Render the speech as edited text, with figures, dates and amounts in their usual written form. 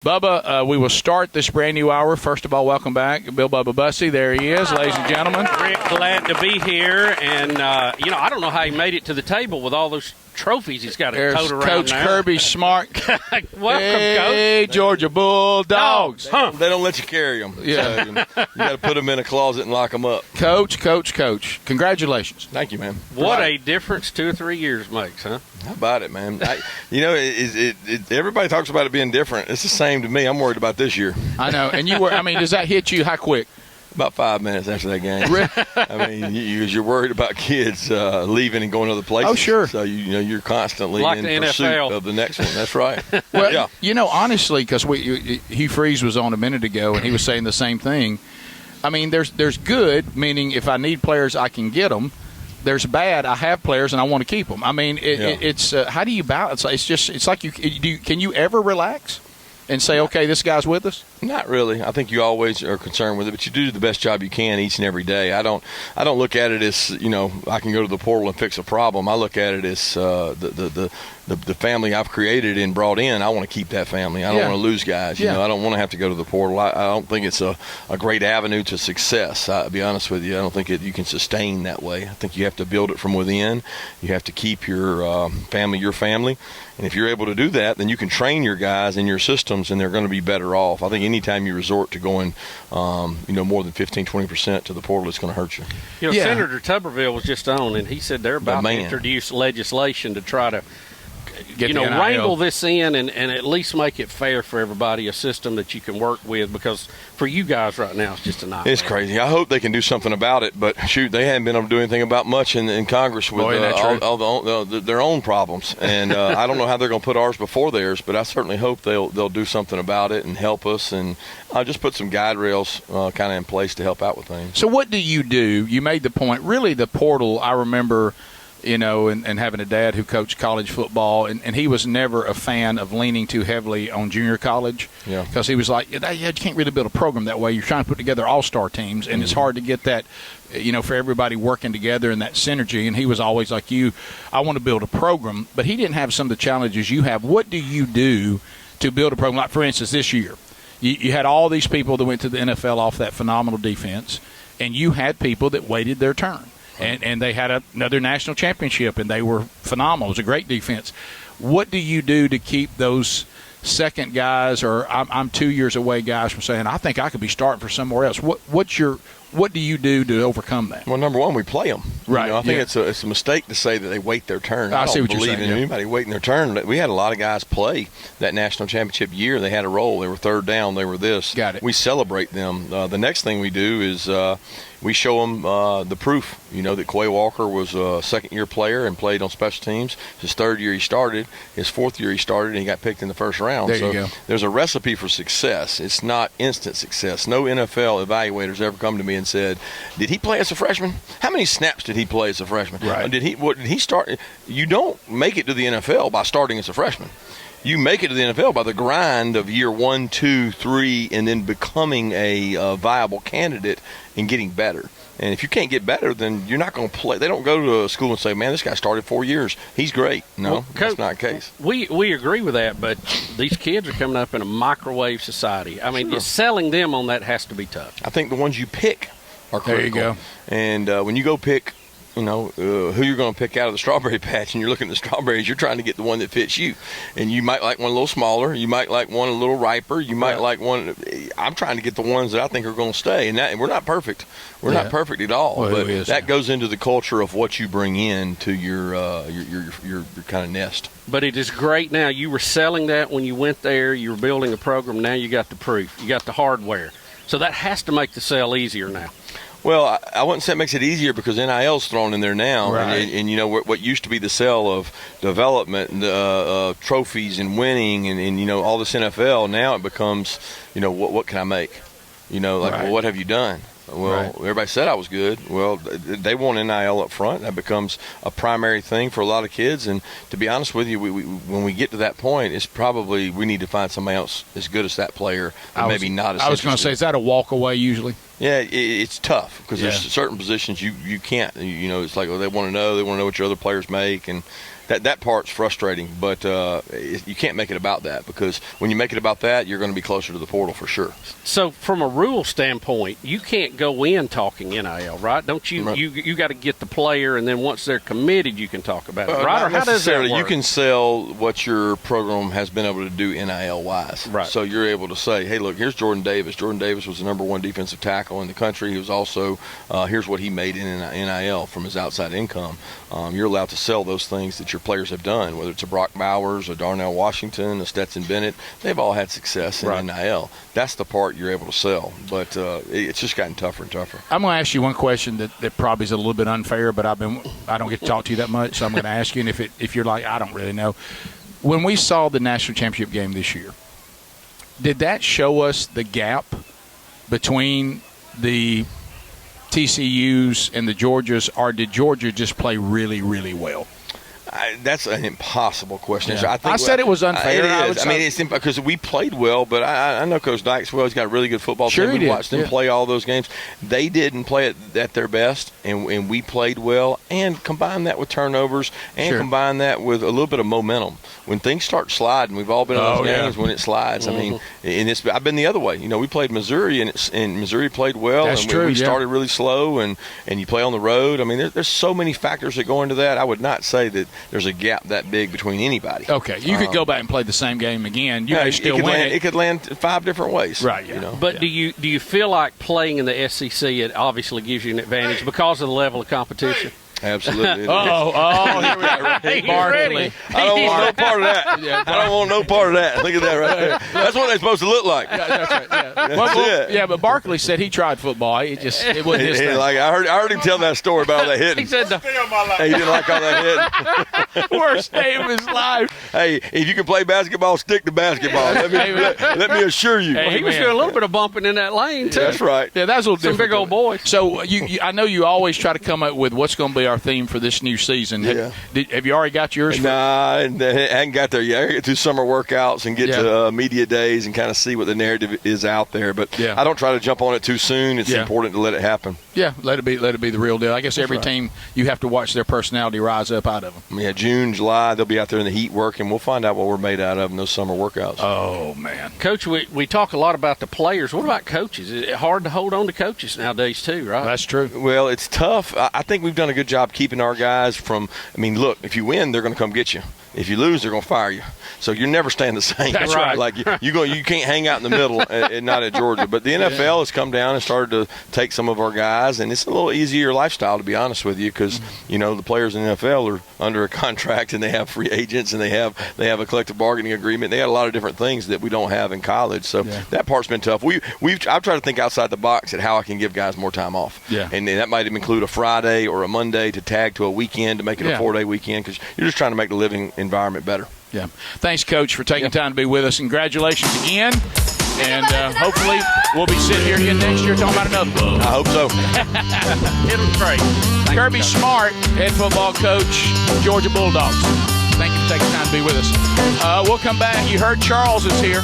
Bubba, we will start this brand new hour. First of all, welcome back, Bill Bubba Bussey. There he is, ladies and gentlemen. Rick, glad to be here. And, I don't know how he made it to the table with all those trophies he's got to tote around Coach now. Kirby Smart. Welcome, hey, Coach. Georgia Bulldogs. They don't let you carry them. Yeah. So you got to put them in a closet and lock them up. Coach. Congratulations. Thank you, man. What a difference 2 or 3 years makes, huh? How about it, man? Everybody talks about it being different. It's the same to me. I'm worried about this year. I know. And does that hit you how quick? About 5 minutes after that game. I mean, you're worried about kids leaving and going to other places. Oh, sure. So you're constantly like in the pursuit NFL. of the next one. That's right. Well, honestly, because Hugh Freeze was on a minute ago, and he was saying the same thing. I mean, there's good, meaning if I need players, I can get them. There's bad, I have players, and I want to keep them. I mean, it's how do you balance? It's like can you ever relax and say, okay, this guy's with us? Not really. I think you always are concerned with it, but you do the best job you can each and every day. I don't look at it as, I can go to the portal and fix a problem. I look at it as the family I've created and brought in. I want to keep that family. I don't want to lose guys. I don't want to have to go to the portal. I don't think it's a great avenue to success. I'll be honest with you. I don't think you can sustain that way. I think you have to build it from within. You have to keep your family your family. And if you're able to do that, then you can train your guys in your systems, and they're going to be better off. I think anytime you resort to going, more than 15, 20% to the portal, it's going to hurt you. Senator Tuberville was just on, and he said they're about to introduce legislation to try to wrangle this in and at least make it fair for everybody, a system that you can work with, because for you guys right now it's just a nightmare. It's crazy. I hope they can do something about it, but shoot, they haven't been able to do anything about much in Congress with all their own problems, and I don't know how they're going to put ours before theirs, but I certainly hope they'll do something about it and help us, and I'll just put some guide rails kind of in place to help out with things. So what do? You made the point, really the portal, I remember – and having a dad who coached college football, and he was never a fan of leaning too heavily on junior college, because he was like, you can't really build a program that way. You're trying to put together all-star teams, and it's hard to get that, for everybody working together and that synergy. And he was always like you, I want to build a program, but he didn't have some of the challenges you have. What do you do to build a program? Like, for instance, this year, you had all these people that went to the NFL off that phenomenal defense, and you had people that waited their turn. And they had another national championship, and they were phenomenal. It was a great defense. What do you do to keep those second guys, or I'm 2 years away guys, from saying, I think I could be starting for somewhere else? What do you do to overcome that? Well, number one, we play them. Right. I think it's a mistake to say that they wait their turn. I see what don't you're believe saying, in anybody waiting their turn. We had a lot of guys play that national championship year. They had a role. They were third down. They were this. Got it. We celebrate them. The next thing we do is we show them the proof. That Quay Walker was a second-year player and played on special teams. His third year he started. His fourth year he started, and he got picked in the first round. There you go. There's a recipe for success. It's not instant success. No NFL evaluators ever come to me and said, did he play as a freshman? How many snaps did he play as a freshman? Right. Did he start? You don't make it to the NFL by starting as a freshman. You make it to the NFL by the grind of year 1, 2, 3, and then becoming a viable candidate and getting better. And if you can't get better, then you're not going to play. They don't go to a school and say, man, this guy started 4 years. He's great. No, that's not the case. We agree with that, but these kids are coming up in a microwave society. I mean, selling them on that has to be tough. I think the ones you pick are critical. There you go. And when you go pick, who you're going to pick out of the strawberry patch, and you're looking at the strawberries, you're trying to get the one that fits you. And you might like one a little smaller. You might like one a little riper. You might like one. I'm trying to get the ones that I think are going to stay. And we're not perfect. We're not perfect at all. Well, but that goes into the culture of what you bring in to your kind of nest. But it is great now. You were selling that when you went there. You were building a program. Now you got the proof. You got the hardware. So that has to make the sell easier now. Well, I wouldn't say it makes it easier because NIL's thrown in there now. Right. And what used to be the sell of development, trophies and winning and all this NFL, now it becomes, what can I make? Well, what have you done? Well, everybody said I was good. Well, they want NIL up front. That becomes a primary thing for a lot of kids. And to be honest with you, when we get to that point, it's probably we need to find somebody else as good as that player, and maybe not as. I was going to say, is that a walk away usually? Yeah, it's tough because there's certain positions you can't. It's like they want to know what your other players make, and that part's frustrating. But you can't make it about that, because when you make it about that, you're going to be closer to the portal for sure. So from a rule standpoint, you can't go in talking NIL, right? Don't you? Right. You got to get the player, and then once they're committed, you can talk about it, right? Or how does that work? You can sell what your program has been able to do NIL-wise. Right. So you're able to say, hey, look, here's Jordan Davis. Jordan Davis was the #1 defensive tackle in the country. He was also, here's what he made in NIL from his outside income. You're allowed to sell those things that your players have done, whether it's a Brock Bowers, a Darnell Washington, a Stetson Bennett. They've all had success in NIL. That's the part you're able to sell. But it's just gotten tougher and tougher. I'm going to ask you one question that probably is a little bit unfair, but I don't get to talk to you that much, so I'm going to ask you. And if you're like, I don't really know. When we saw the national championship game this year, did that show us the gap between the TCUs and the Georgias, or did Georgia just play really, really well? That's an impossible question. Yeah. I said it was unfair. It is. I mean, it's because we played well, but I know Coach Dykes well. He's got a really good football team. We watched them play all those games. They didn't play it at their best, and we played well. And combine that with turnovers, and combine that with a little bit of momentum. When things start sliding, we've all been in those games when it slides. I mean, and I've been the other way. We played Missouri, and Missouri played well. That's and true. We started really slow, and you play on the road. I mean, there's so many factors that go into that. I would not say that there's a gap that big between anybody. Okay, you could go back and play the same game again. You may still win it. It could land 5 different ways. Right, yeah. But do you feel like playing in the SEC, it obviously gives you an advantage because of the level of competition? Absolutely. Here we go. Barkley. I don't want no part of that. I don't want no part of that. Look at that right there. That's what they're supposed to look like. Yeah, that's right. Yeah. That's it. Yeah, but Barkley said he tried football. It wasn't his thing. Like I heard him tell that story about all that hitting. He said he didn't like all that hitting. Worst day of his life. Hey, if you can play basketball, stick to basketball. Let me assure you. He was doing a little bit of bumping in that lane too. That's right. Yeah, that's a little different. Some big old boys. So I know you always try to come up with what's going to be our theme for this new season. Yeah. Have you already got yours? Nah, I hadn't got there yet. I get through summer workouts and get to media days and kind of see what the narrative is out there. But I don't try to jump on it too soon. It's important to let it happen. Yeah, let it be the real deal. I guess every team, you have to watch their personality rise up out of them. Yeah, June, July, they'll be out there in the heat working. We'll find out what we're made out of in those summer workouts. Oh, man. Coach, we talk a lot about the players. What about coaches? It's hard to hold on to coaches nowadays too, right? That's true. Well, it's tough. I think we've done a good job keeping our guys from – I mean, look, if you win, they're going to come get you. If you lose, they're going to fire you. So you're never staying the same. That's right. Like you can't hang out in the middle and not at Georgia. But the NFL has come down and started to take some of our guys, and it's a little easier lifestyle, to be honest with you, because the players in the NFL are under a contract and they have free agents and they have a collective bargaining agreement. They got a lot of different things that we don't have in college. So that part's been tough. I've tried to think outside the box at how I can give guys more time off. Yeah. And that might include a Friday or a Monday to tag to a weekend to make it a 4-day weekend, because you're just trying to make the living environment better. Yeah. Thanks, Coach, for taking time to be with us. Congratulations again. And hopefully we'll be sitting here again next year talking about another one. I hope so. It was great. Kirby Smart, head football coach, Georgia Bulldogs. Thank you for taking time to be with us. We'll come back. You heard Charles is here.